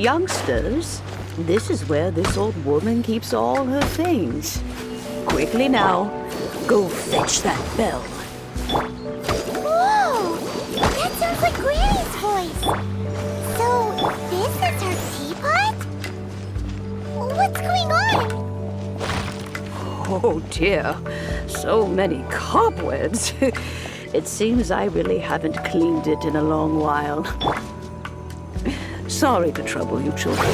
Youngsters, this is where this old woman keeps all her things. Quickly now, go fetch that bell. Whoa! That sounds like Granny's voice. So, this is her teapot? What's going on? Oh dear, so many cobwebs. It seems I really haven't cleaned it in a long while. Sorry to trouble you, children.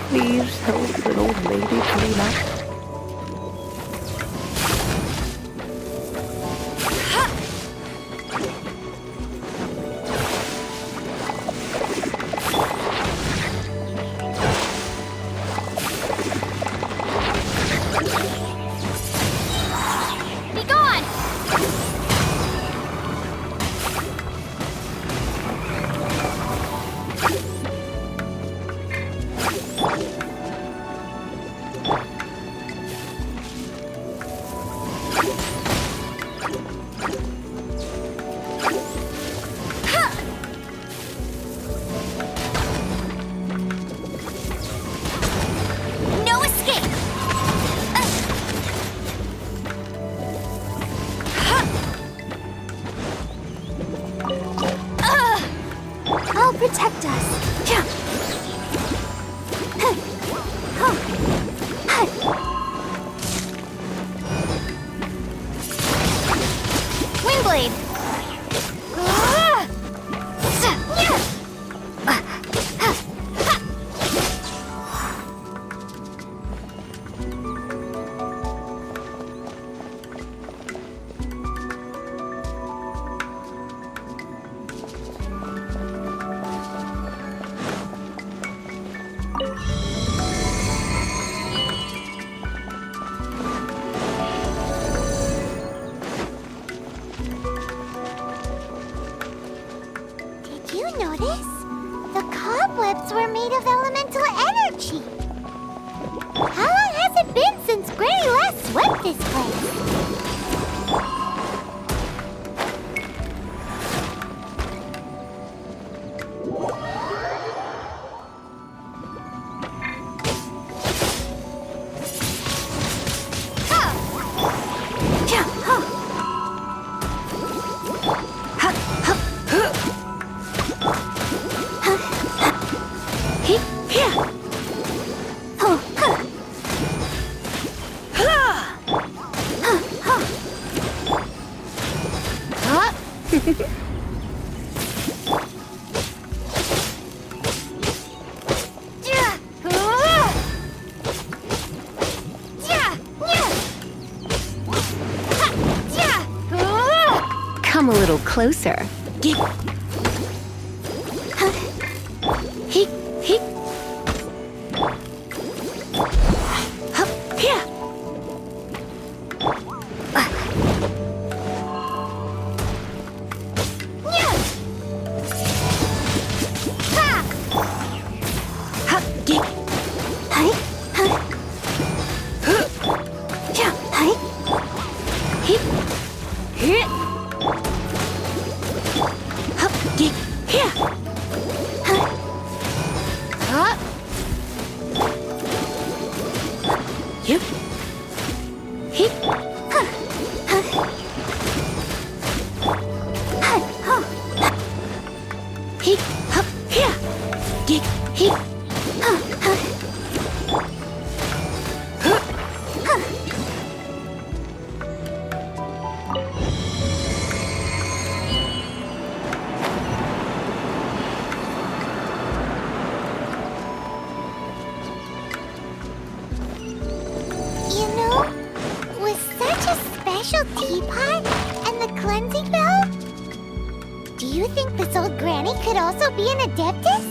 Please help an old lady clean up. Be gone! No escape! I'll protect us. Yeah. Windblade. Did you notice? The cobwebs were made of elemental energy. How long has it been since Granny last swept this place? Come a little closer. You know, with such a special teapot and the cleansing bell, do you think this old granny could also be an adeptus?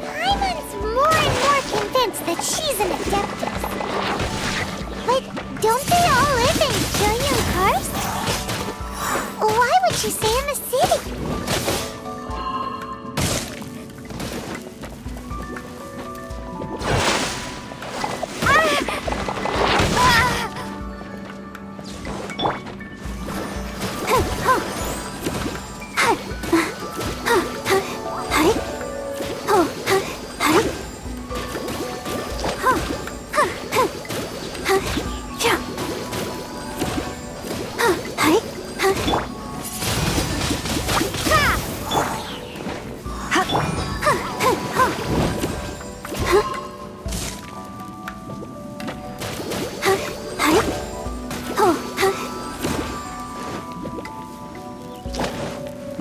Paimon's more and more convinced that she's an adeptus. But don't they all live in Julian Karst? Why would she stay in the city?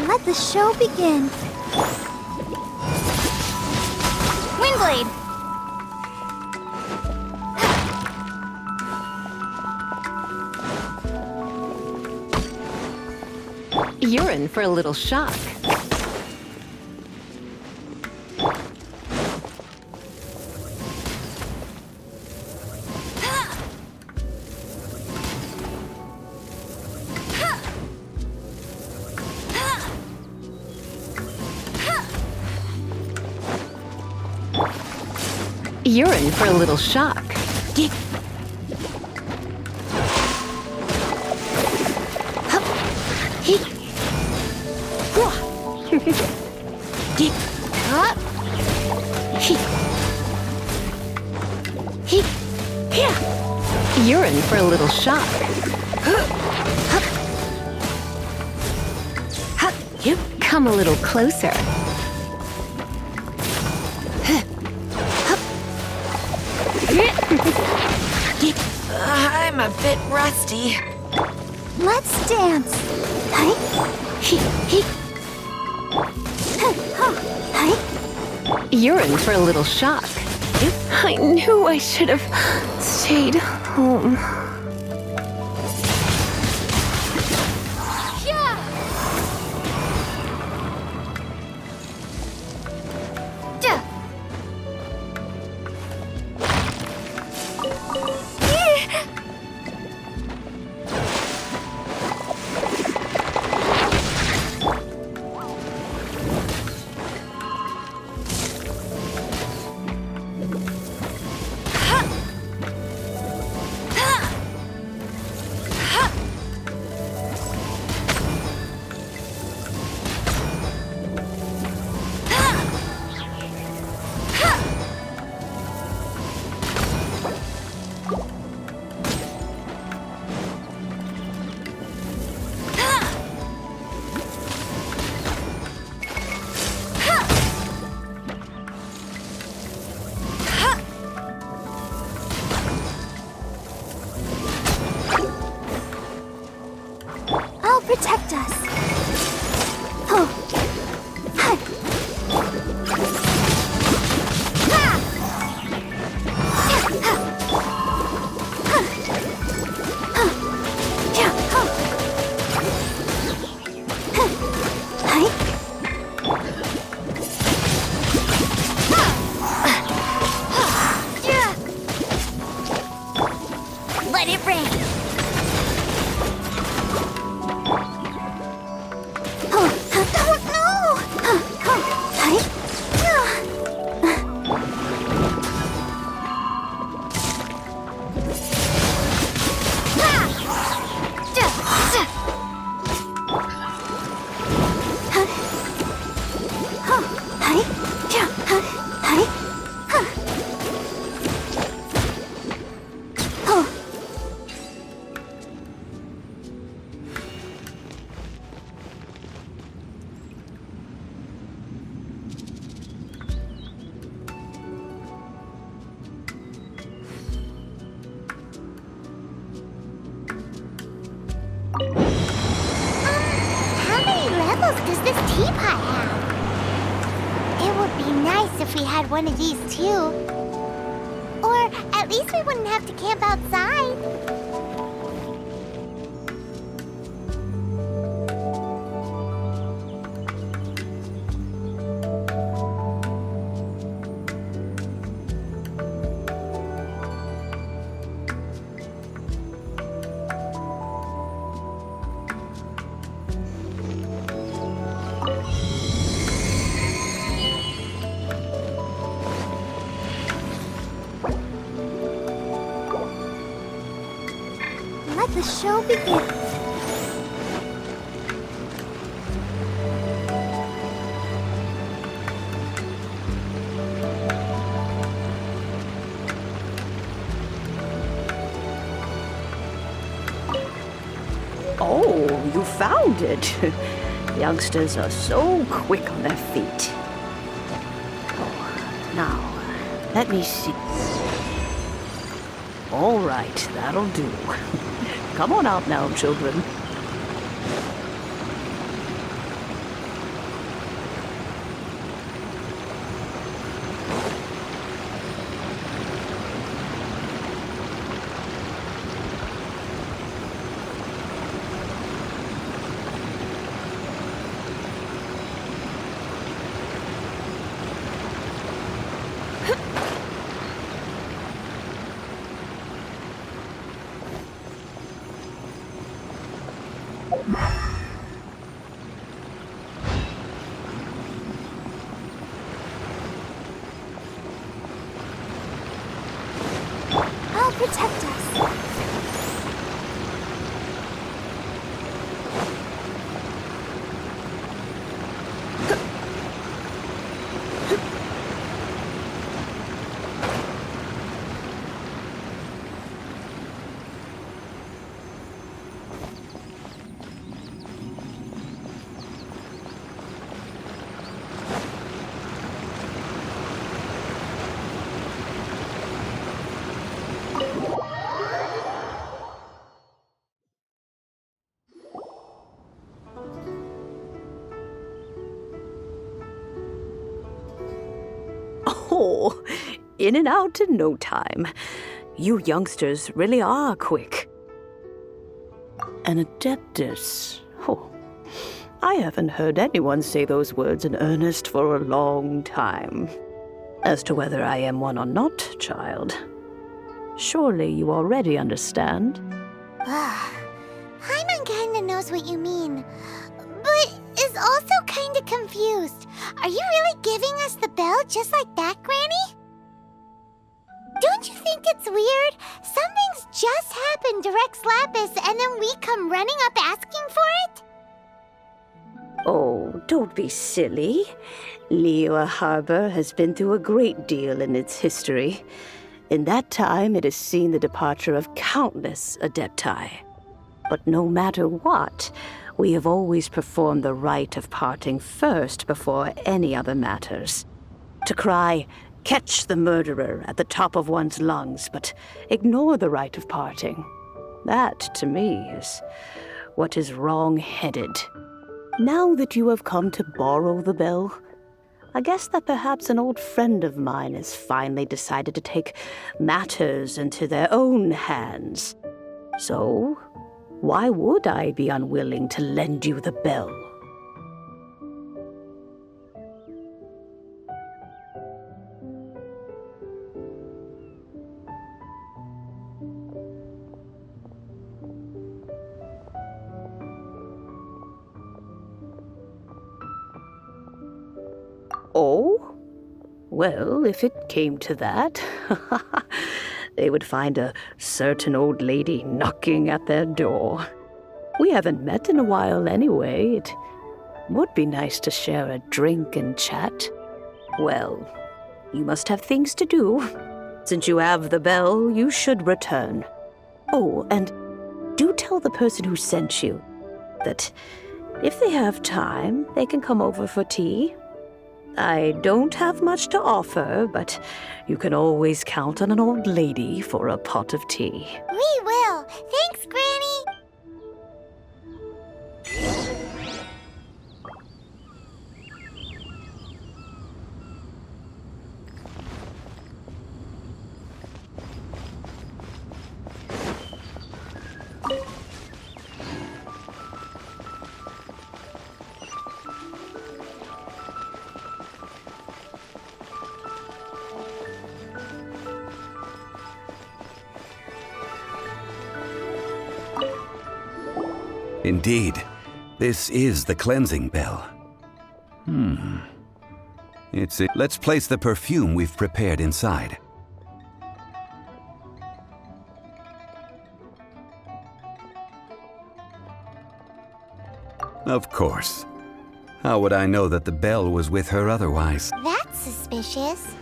Let the show begin. Windblade! You're in for a little shock. You're in for a little shock. You're in for a little shock. Come a little closer. I'm a bit rusty. Let's dance. You're in for a little shock. I knew I should have stayed home. I'll protect us. Let it rain. How many levels does this teapot have? It would be nice if we had one of these too. Or at least we wouldn't have to camp outside. Let the show begin. Oh, you found it. Youngsters are so quick on their feet. Oh, now, let me see. All right, that'll do. Come on out now, children. I'll protect us. Oh, in and out in no time. You youngsters really are quick. An adeptus. Oh, I haven't heard anyone say those words in earnest for a long time. As to whether I am one or not, child, surely you already understand. Paimon kinda knows what you mean, but is also kinda confused. Are you really giving us the bell just like that, Granny? Don't you think it's weird? Something's just happened to Rex Lapis and then we come running up asking for it? Oh, don't be silly. Liyue Harbor has been through a great deal in its history. In that time, it has seen the departure of countless adepti. But no matter what, we have always performed the rite of parting first before any other matters. To cry, "Catch the murderer," at the top of one's lungs, but ignore the rite of parting. That, to me, is what is wrong-headed. Now that you have come to borrow the bell, I guess that perhaps an old friend of mine has finally decided to take matters into their own hands. So, why would I be unwilling to lend you the bell? Oh? Well, if it came to that, they would find a certain old lady knocking at their door. We haven't met in a while anyway. It would be nice to share a drink and chat. Well, you must have things to do. Since you have the bell, you should return. Oh, and do tell the person who sent you that if they have time, they can come over for tea. I don't have much to offer, but you can always count on an old lady for a pot of tea. We will. Thanks, Granny. Indeed, this is the cleansing bell. Let's place the perfume we've prepared inside. Of course. How would I know that the bell was with her otherwise? That's suspicious.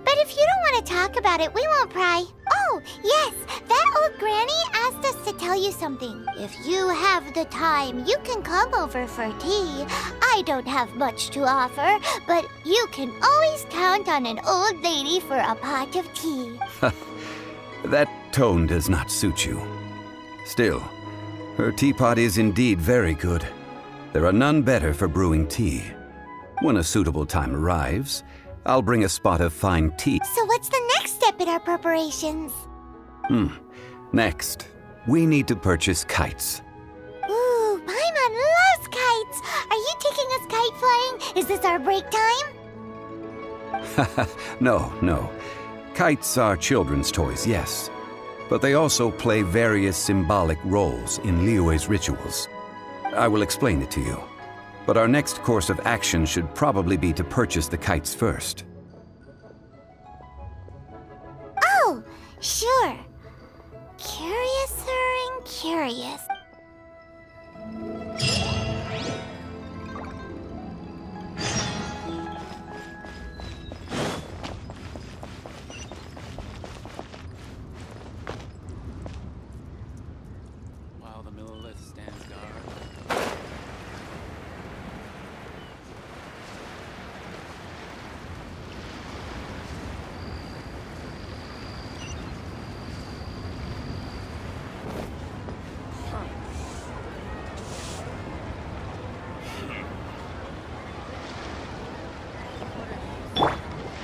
But if you don't want to talk about it, we won't pry. Oh, yes, that old granny asked us to tell you something. If you have the time, you can come over for tea. I don't have much to offer, but you can always count on an old lady for a pot of tea. That tone does not suit you. Still, her teapot is indeed very good. There are none better for brewing tea. When a suitable time arrives, I'll bring a spot of fine tea. So what's the next step in our preparations? Next, we need to purchase kites. Ooh, Paimon loves kites! Are you taking us kite flying? Is this our break time? No. Kites are children's toys, yes. But they also play various symbolic roles in Liyue's rituals. I will explain it to you. But our next course of action should probably be to purchase the kites first. Oh, sure. Curiouser and curious. While the Millilith stands guard.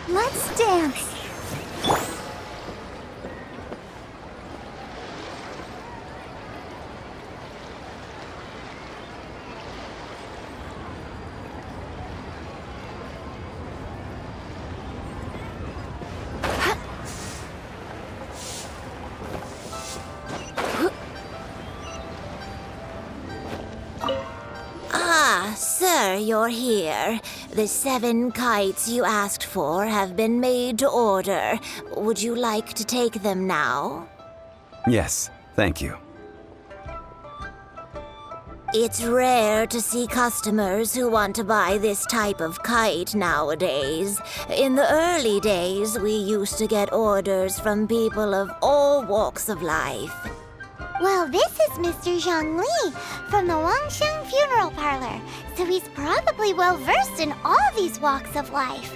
Let's dance. Ah, sir, you're here. The 7 kites you asked for have been made to order. Would you like to take them now? Yes, thank you. It's rare to see customers who want to buy this type of kite nowadays. In the early days, we used to get orders from people of all walks of life. Well, this is Mr. Zhang Li from the Wangsheng Funeral Parlor, so he's probably well-versed in all these walks of life.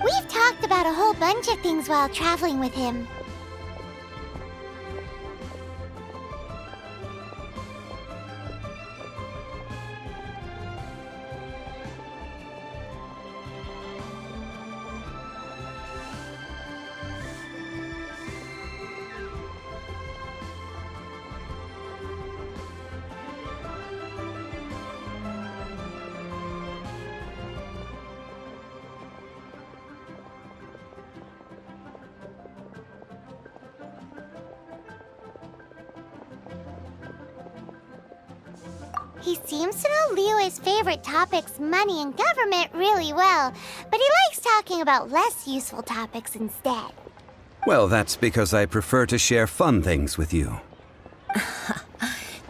We've talked about a whole bunch of things while traveling with him. He seems to know Liyue's favorite topics, money and government, really well, but he likes talking about less useful topics instead. Well, that's because I prefer to share fun things with you.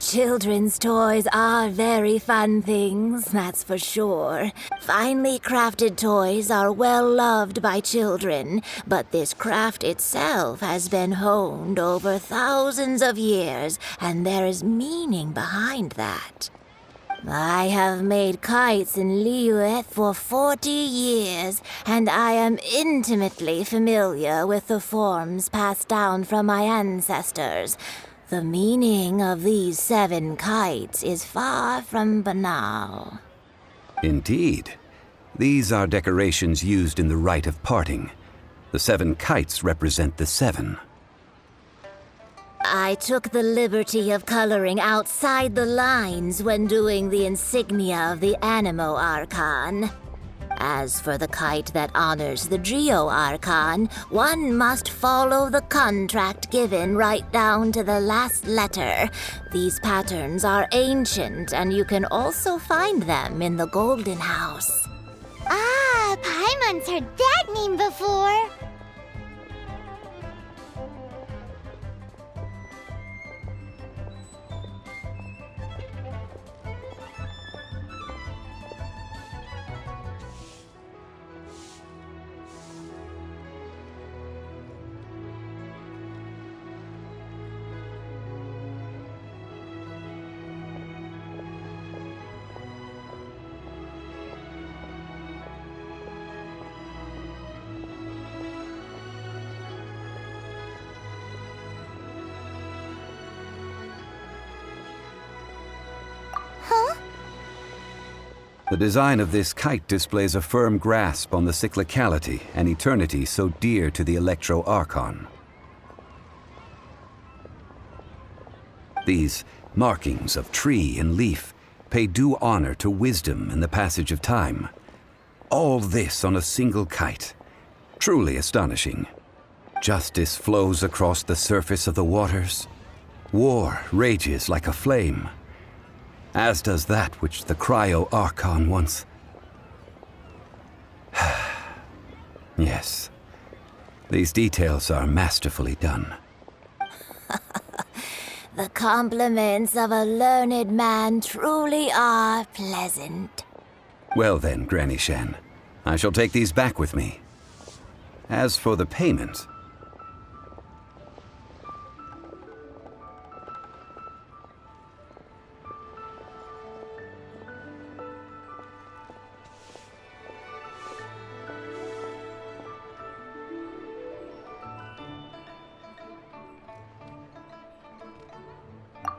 Children's toys are very fun things, that's for sure. Finely crafted toys are well loved by children, but this craft itself has been honed over thousands of years, and there is meaning behind that. I have made kites in Liyue for 40 years, and I am intimately familiar with the forms passed down from my ancestors. The meaning of these 7 kites is far from banal. Indeed. These are decorations used in the rite of parting. The 7 kites represent the 7. I took the liberty of coloring outside the lines when doing the insignia of the Animo Archon. As for the kite that honors the Geo Archon, one must follow the contract given right down to the last letter. These patterns are ancient, and you can also find them in the Golden House. Ah, Paimon's heard that name before. The design of this kite displays a firm grasp on the cyclicality and eternity so dear to the Electro-Archon. These markings of tree and leaf pay due honor to wisdom and the passage of time. All this on a single kite. Truly astonishing. Justice flows across the surface of the waters. War rages like a flame. As does that which the Cryo-Archon once... Yes. These details are masterfully done. The compliments of a learned man truly are pleasant. Well then, Granny Shan, I shall take these back with me. As for the payment...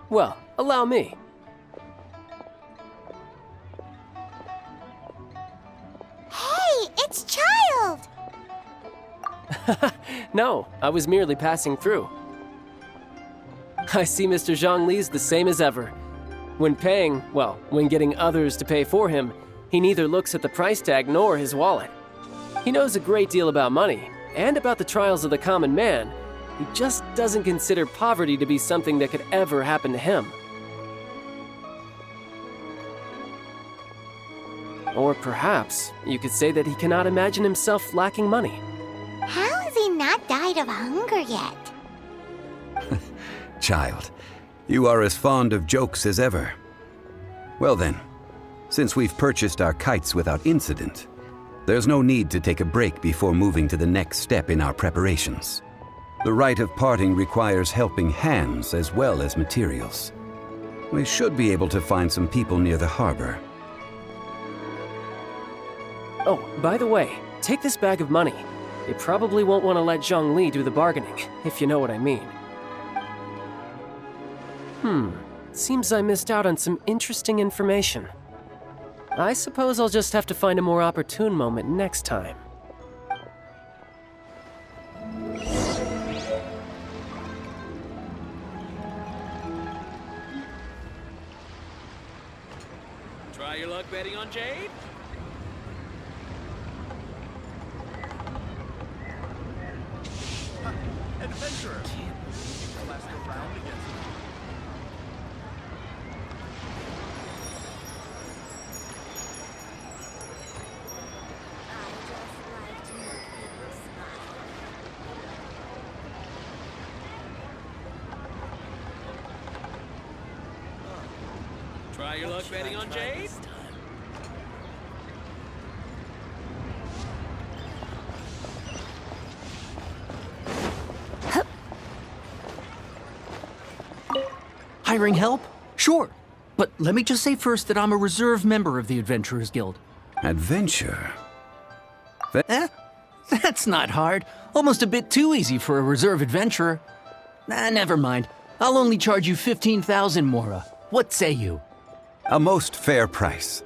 Well, allow me. Hey, it's Child! No, I was merely passing through. I see Mr. Zhongli's the same as ever. When paying, well, when getting others to pay for him, he neither looks at the price tag nor his wallet. He knows a great deal about money, and about the trials of the common man. He just doesn't consider poverty to be something that could ever happen to him. Or perhaps you could say that he cannot imagine himself lacking money. How has he not died of hunger yet? Child, you are as fond of jokes as ever. Well then, since we've purchased our kites without incident, there's no need to take a break before moving to the next step in our preparations. The rite of parting requires helping hands as well as materials. We should be able to find some people near the harbor. Oh, by the way, take this bag of money. You probably won't want to let Zhongli do the bargaining, if you know what I mean. Seems I missed out on some interesting information. I suppose I'll just have to find a more opportune moment next time. Try your luck betting on Jade? Adventurer! Last go round against Try your luck betting on Jade? Hiring help? Sure. But let me just say first that I'm a reserve member of the Adventurers Guild. Adventure? That's not hard. Almost a bit too easy for a reserve adventurer. Never mind. I'll only charge you 15,000 Mora. What say you? A most fair price.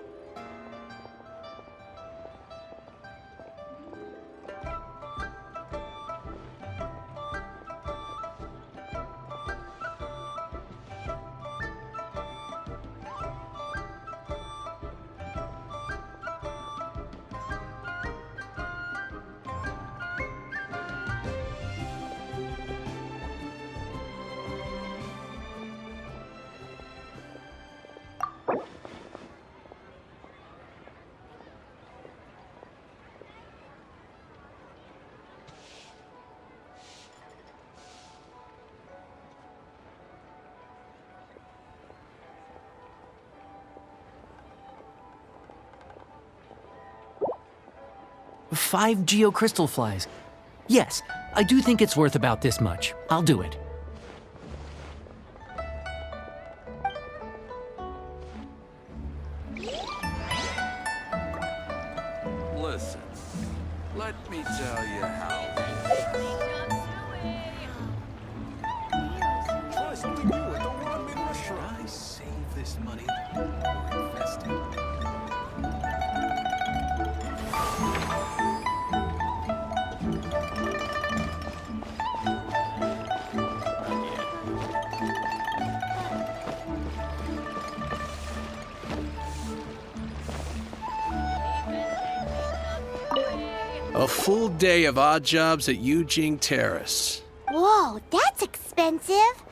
Five geocrystal flies. Yes, I do think it's worth about this much. I'll do it. Listen, let me tell you how. Try something new and don't want to mid-rush. Try save this money or invest it. A full day of odd jobs at Eugene Terrace. Whoa, that's expensive.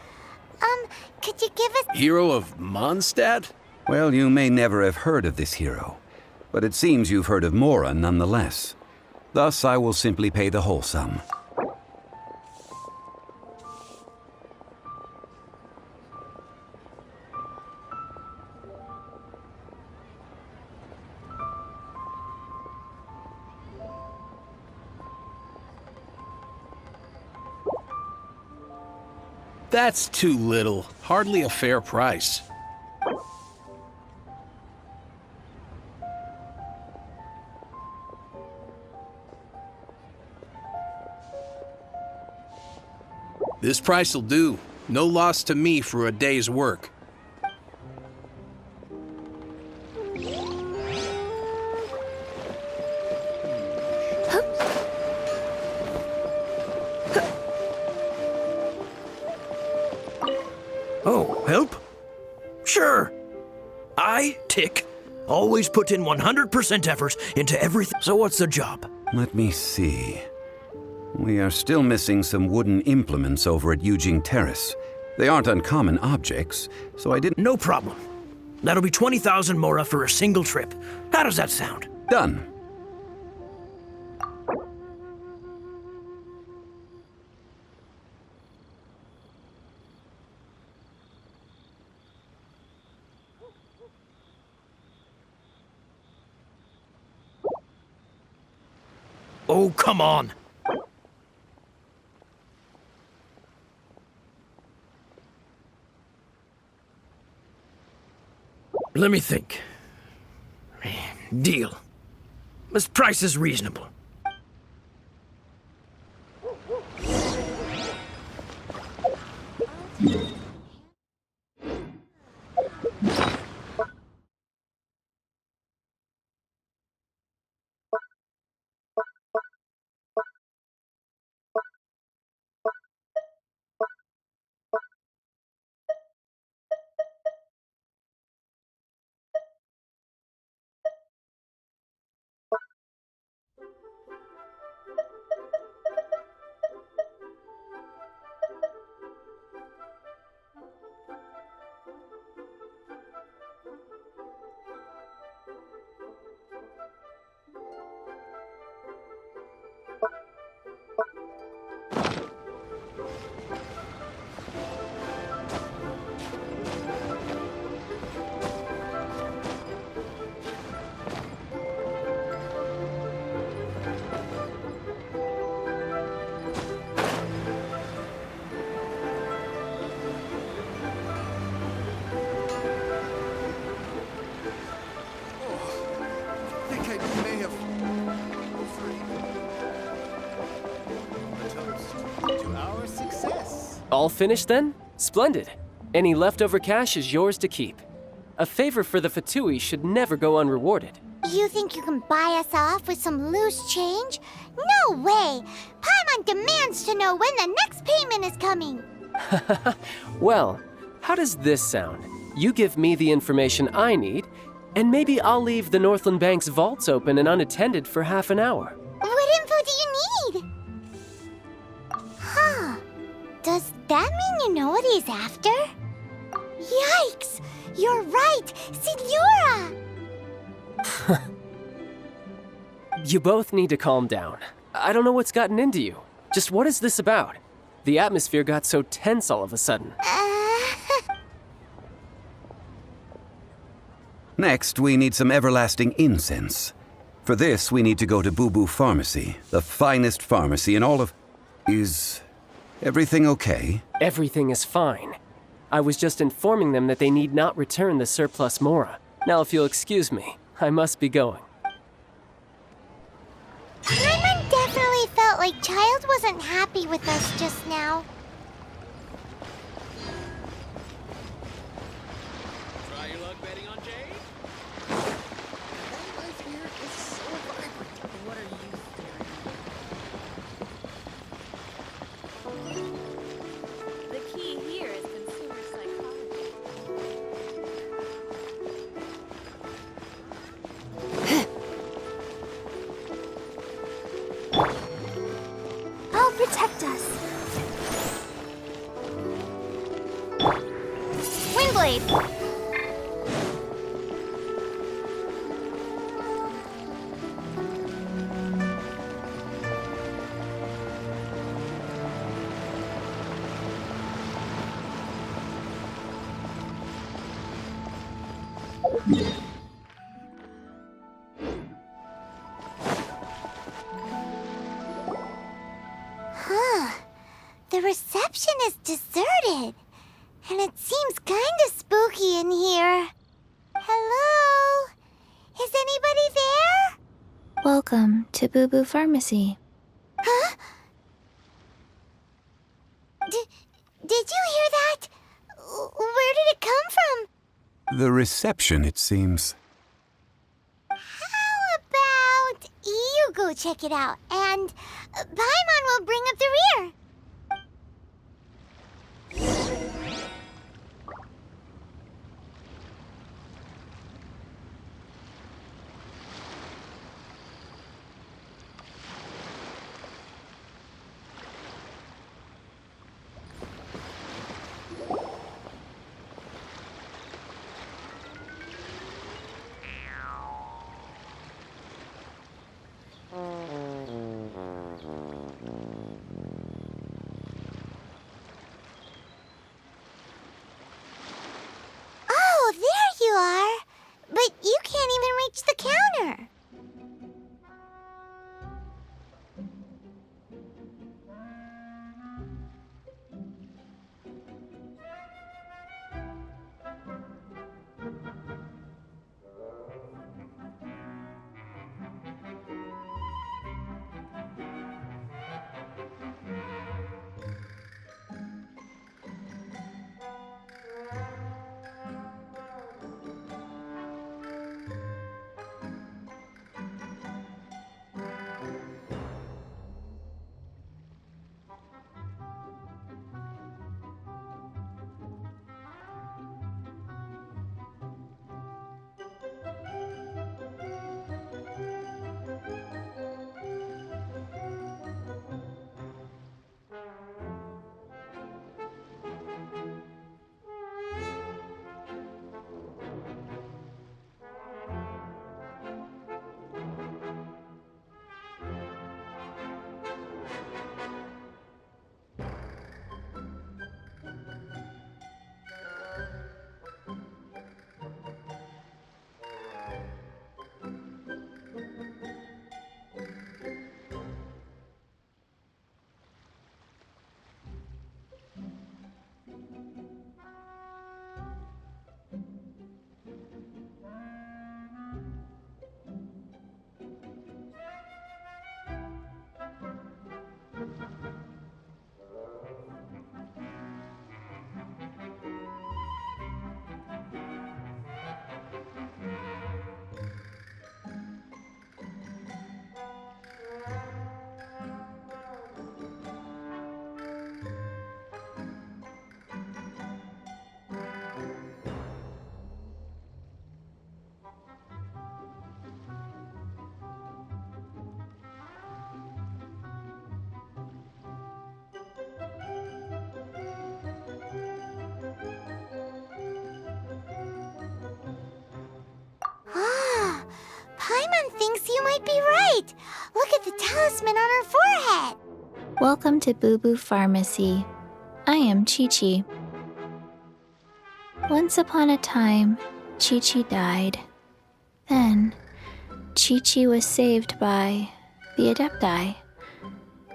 Could you give us... Hero of Mondstadt? Well, you may never have heard of this hero, but it seems you've heard of Mora nonetheless. Thus, I will simply pay the whole sum. That's too little. Hardly a fair price. This price will do. No loss to me for a day's work. Oh, help? Sure. I, Tick, always put in 100% effort into everything. So what's the job? Let me see. We are still missing some wooden implements over at Eugene Terrace. They aren't uncommon objects, so I didn't... No problem. That'll be 20,000 Mora for a single trip. How does that sound? Done. Oh, come on. Let me think. Deal. This price is reasonable. All finished then? Splendid. Any leftover cash is yours to keep. A favor for the Fatui should never go unrewarded. You think you can buy us off with some loose change? No way! Paimon demands to know when the next payment is coming! Well, how does this sound? You give me the information I need, and maybe I'll leave the Northland Bank's vaults open and unattended for half an hour. What info do you need? Huh. Does that mean you know what he's after? Yikes! You're right! Signora! You both need to calm down. I don't know what's gotten into you. Just what is this about? The atmosphere got so tense all of a sudden. Next, we need some everlasting incense. For this, we need to go to Boo Boo Pharmacy, the finest pharmacy in all of... Is everything okay? Everything is fine. I was just informing them that they need not return the surplus Mora. Now, if you'll excuse me, I must be going. Paimon definitely felt like Child wasn't happy with us just now. Try your luck betting on Jade? Life here is so vibrant. What are you staring at? The key here is consumer psychology. protect us. Windblade! The reception is deserted, and it seems kinda spooky in here. Hello? Is anybody there? Welcome to Boo Boo Pharmacy. Huh? Did you hear that? Where did it come from? The reception, it seems. How about you go check it out, and Paimon will bring up the rear. Oh, there you are. But you can't even reach the counter. Paimon thinks you might be right. Look at the talisman on her forehead. Welcome to Boo Boo Pharmacy. I am Chi-Chi. Once upon a time, Chi-Chi died. Then, Chi-Chi was saved by the Adepti.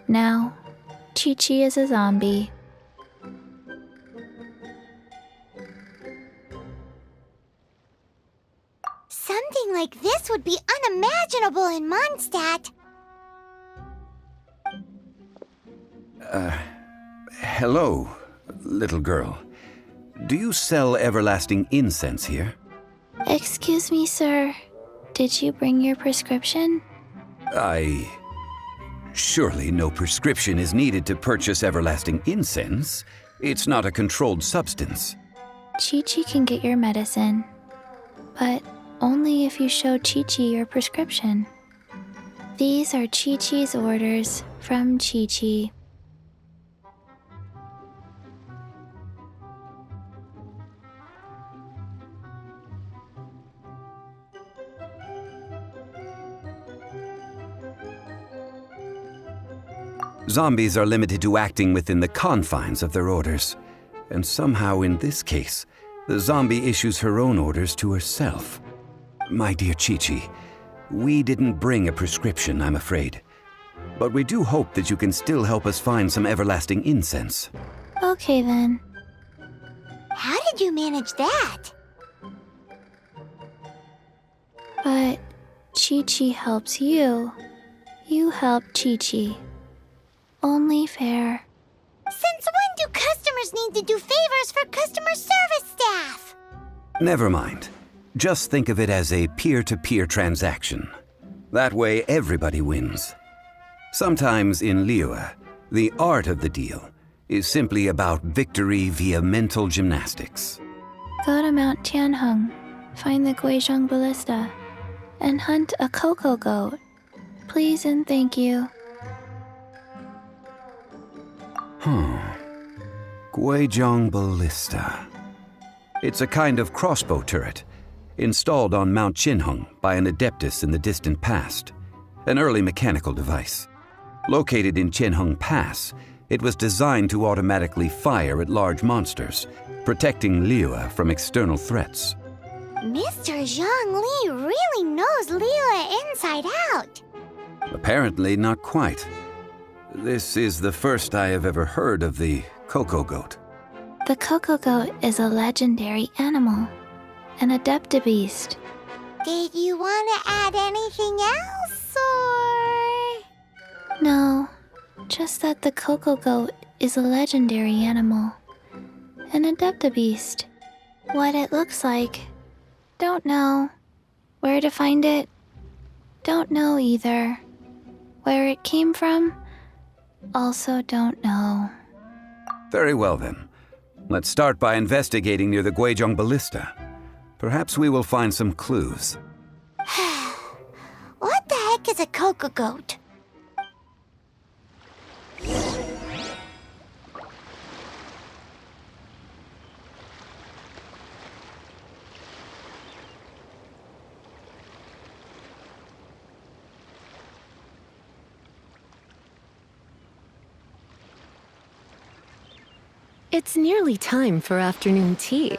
Now, Chi-Chi is a zombie. Something like this would be unimaginable in Mondstadt. Hello, little girl. Do you sell everlasting incense here? Excuse me, sir. Did you bring your prescription? Surely no prescription is needed to purchase everlasting incense. It's not a controlled substance. Chi-Chi can get your medicine, but only if you show Chi-Chi your prescription. These are Chi-Chi's orders from Chi-Chi. Zombies are limited to acting within the confines of their orders. And somehow in this case, the zombie issues her own orders to herself. My dear Chi-Chi, we didn't bring a prescription, I'm afraid. But we do hope that you can still help us find some everlasting incense. Okay then. How did you manage that? But Chi-Chi helps you. You help Chi-Chi. Only fair. Since when do customers need to do favors for customer service staff? Never mind. Just think of it as a peer-to-peer transaction. That way everybody wins. Sometimes in Liyue, the art of the deal is simply about victory via mental gymnastics. Go to Mount Tianheng, find the Guizhong Ballista, and hunt a cocoa goat. Please and thank you. Guizhong Ballista. It's a kind of crossbow turret, installed on Mount Tianheng by an adeptus in the distant past, an early mechanical device. Located in Tianheng Pass, it was designed to automatically fire at large monsters, protecting Liyue from external threats. Mr. Zhang Li really knows Liyue inside out. Apparently not quite. This is the first I have ever heard of the cocoa goat. The cocoa goat is a legendary animal, an adeptabeast. Did you want to add anything else, or...? No, just that the cocoa goat is a legendary animal, an adeptabeast. What it looks like, don't know. Where to find it, don't know either. Where it came from, also don't know. Very well then. Let's start by investigating near the Guizhong Ballista. Perhaps we will find some clues. What the heck is a cocoa goat? It's nearly time for afternoon tea.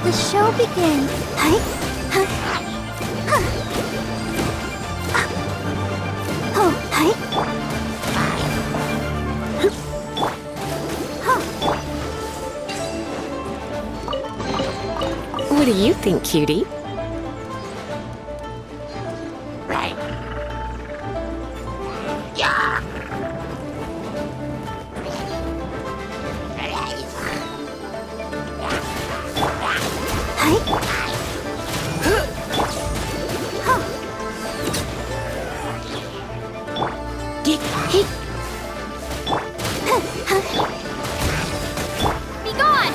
the show begin. Hi. Huh. Huh. Oh, hi. What do you think, cutie? Be gone!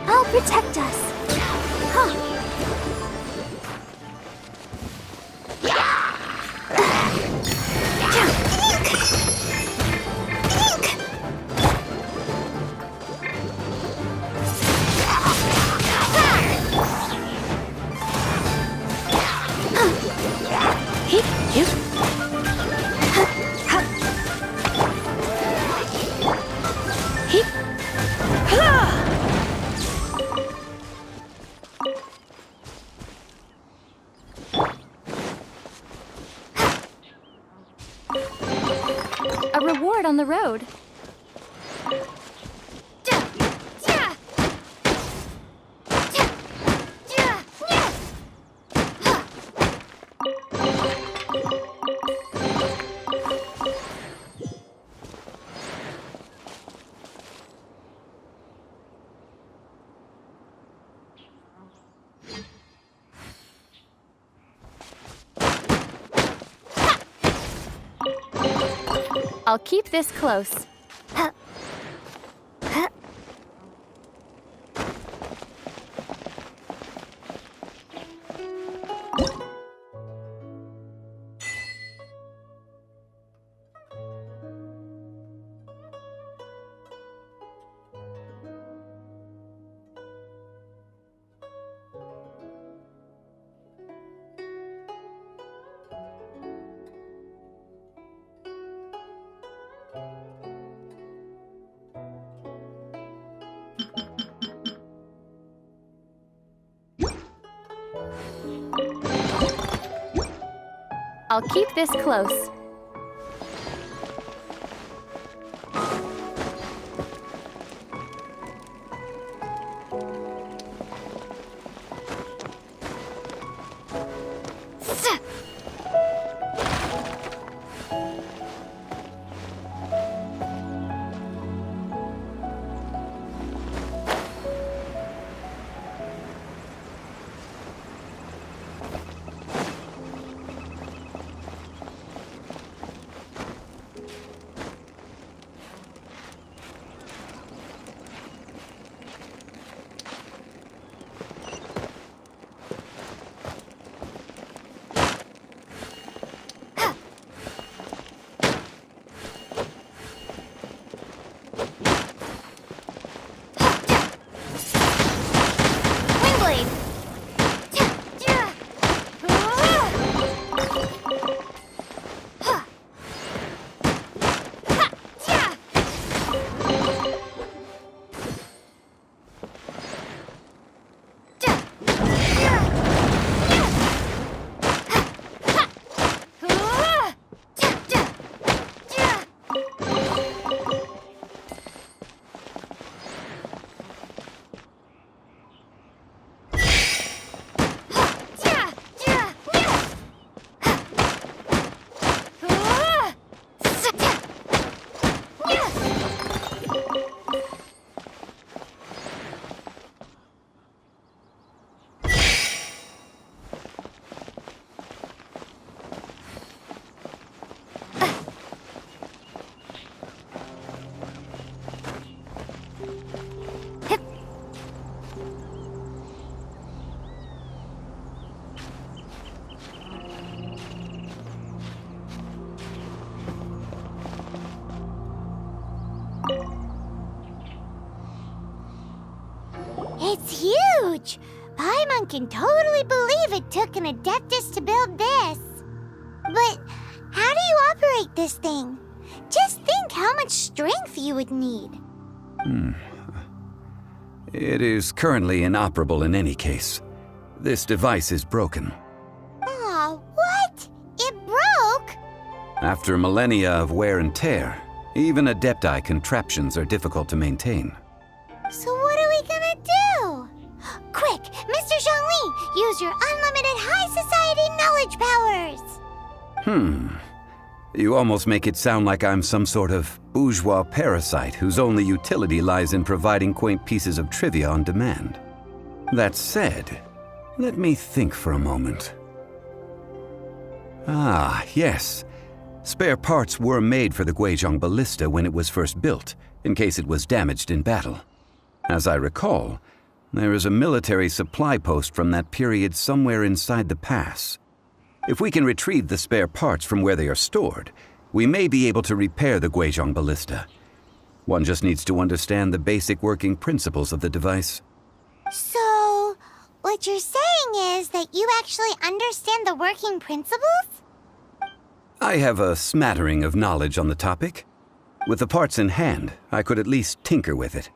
I'll protect us. Huh. A reward on the road. I'll keep this close. I'll keep this close. It's huge! Paimon can totally believe it took an Adeptus to build this. But how do you operate this thing? Just think how much strength you would need. It is currently inoperable in any case. This device is broken. Aw, what? It broke? After millennia of wear and tear, even Adepti contraptions are difficult to maintain. So what are we gonna do? Quick, Mr. Zhongli, use your unlimited high society knowledge powers! You almost make it sound like I'm some sort of bourgeois parasite whose only utility lies in providing quaint pieces of trivia on demand. That said, let me think for a moment. Ah, yes. Spare parts were made for the Guizhong ballista when it was first built, in case it was damaged in battle. As I recall, there is a military supply post from that period somewhere inside the pass. If we can retrieve the spare parts from where they are stored, we may be able to repair the Guizhong ballista. One just needs to understand the basic working principles of the device. So, what you're saying is that you actually understand the working principles? I have a smattering of knowledge on the topic. With the parts in hand, I could at least tinker with it.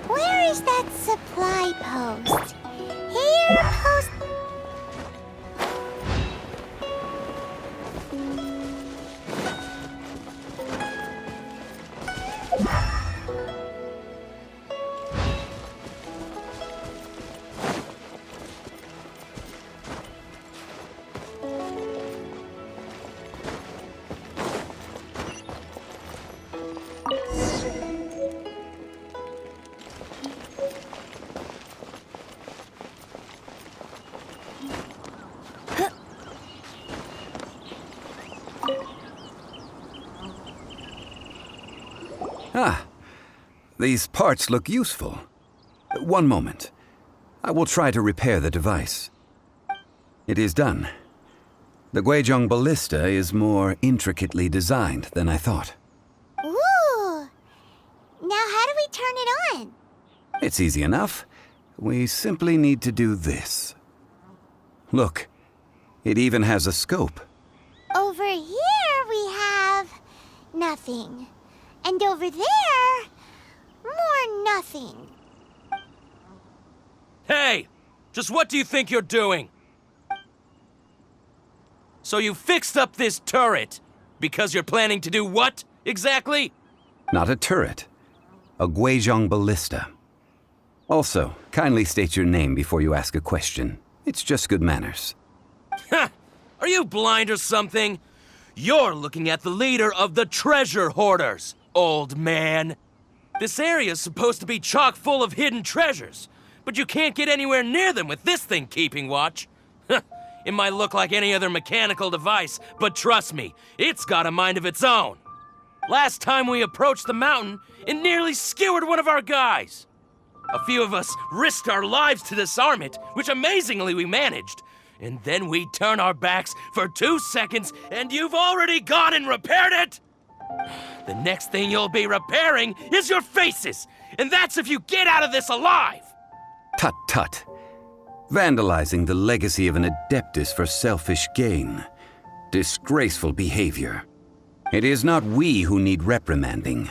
Where is that supply post? Here, post... Ah, these parts look useful. One moment. I will try to repair the device. It is done. The Guizhong ballista is more intricately designed than I thought. Ooh! Now how do we turn it on? It's easy enough. We simply need to do this. Look, it even has a scope. Over here we have... nothing. And over there... more nothing. Hey! Just what do you think you're doing? So you fixed up this turret because you're planning to do what, exactly? Not a turret. A Guizhong ballista. Also, kindly state your name before you ask a question. It's just good manners. Ha! Are you blind or something? You're looking at the leader of the treasure hoarders, old man. This area's supposed to be chock full of hidden treasures, but you can't get anywhere near them with this thing keeping watch. It might look like any other mechanical device, but trust me, it's got a mind of its own. Last time we approached the mountain, it nearly skewered one of our guys. A few of us risked our lives to disarm it, which amazingly we managed. And then we turn our backs for 2 seconds, and you've already gone and repaired it! The next thing you'll be repairing is your faces, and that's if you get out of this alive! Tut tut. Vandalizing the legacy of an Adeptus for selfish gain. Disgraceful behavior. It is not we who need reprimanding.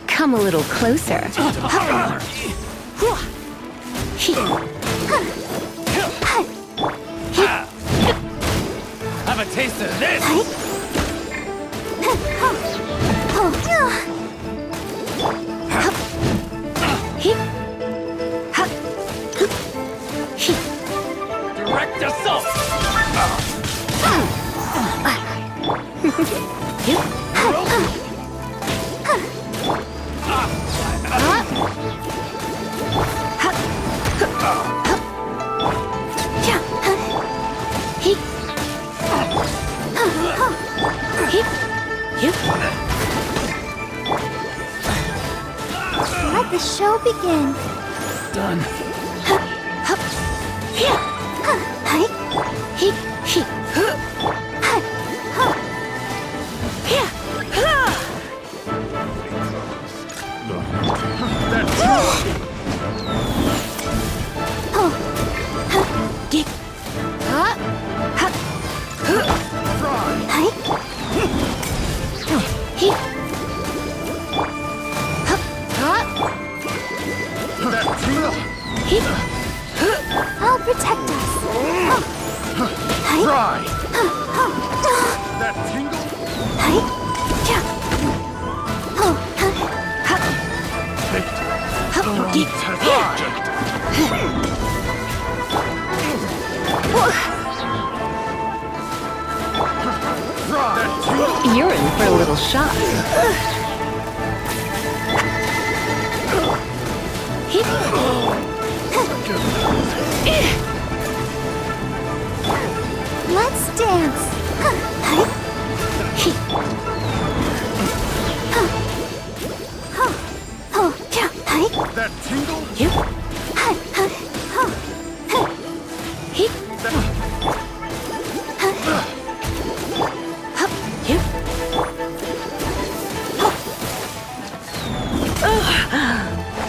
Come a little closer. Have a taste of this! Direct assault! Let the show begin. Done. I'll protect us. Try! That tingle? You're in for a little shock. Let's dance. That tingle?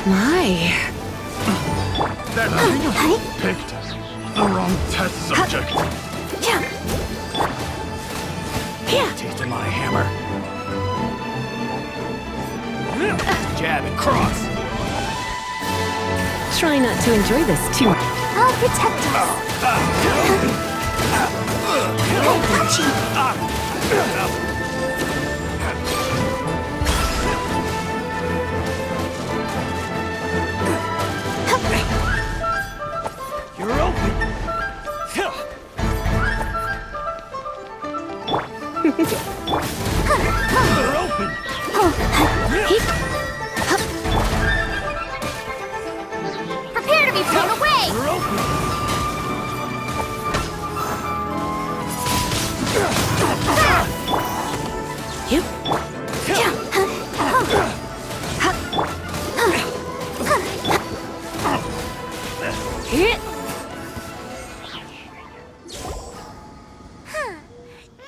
My. That tingle picked the wrong test subject. Taste of my hammer. Jab and cross. Try not to enjoy this too much. I'll protect us. You're open. You're open. Prepare to be blown away. You're open.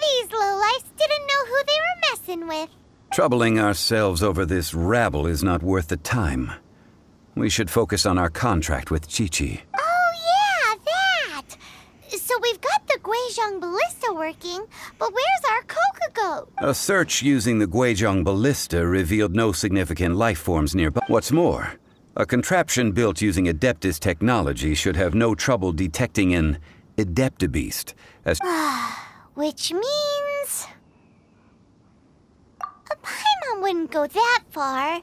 These lowlifes didn't know who they were messing with. Troubling ourselves over this rabble is not worth the time. We should focus on our contract with Chi-Chi. Oh yeah, that! So we've got the Guizhong ballista working, but where's our Kokugo? A search using the Guizhong ballista revealed no significant life forms nearby. What's more, a contraption built using Adeptus technology should have no trouble detecting an Adeptabeast, as Which means... A Paimon wouldn't go that far.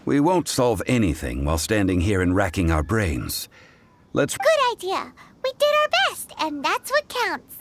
we won't solve anything while standing here and racking our brains. Let's... Good idea. We did our best, and that's what counts.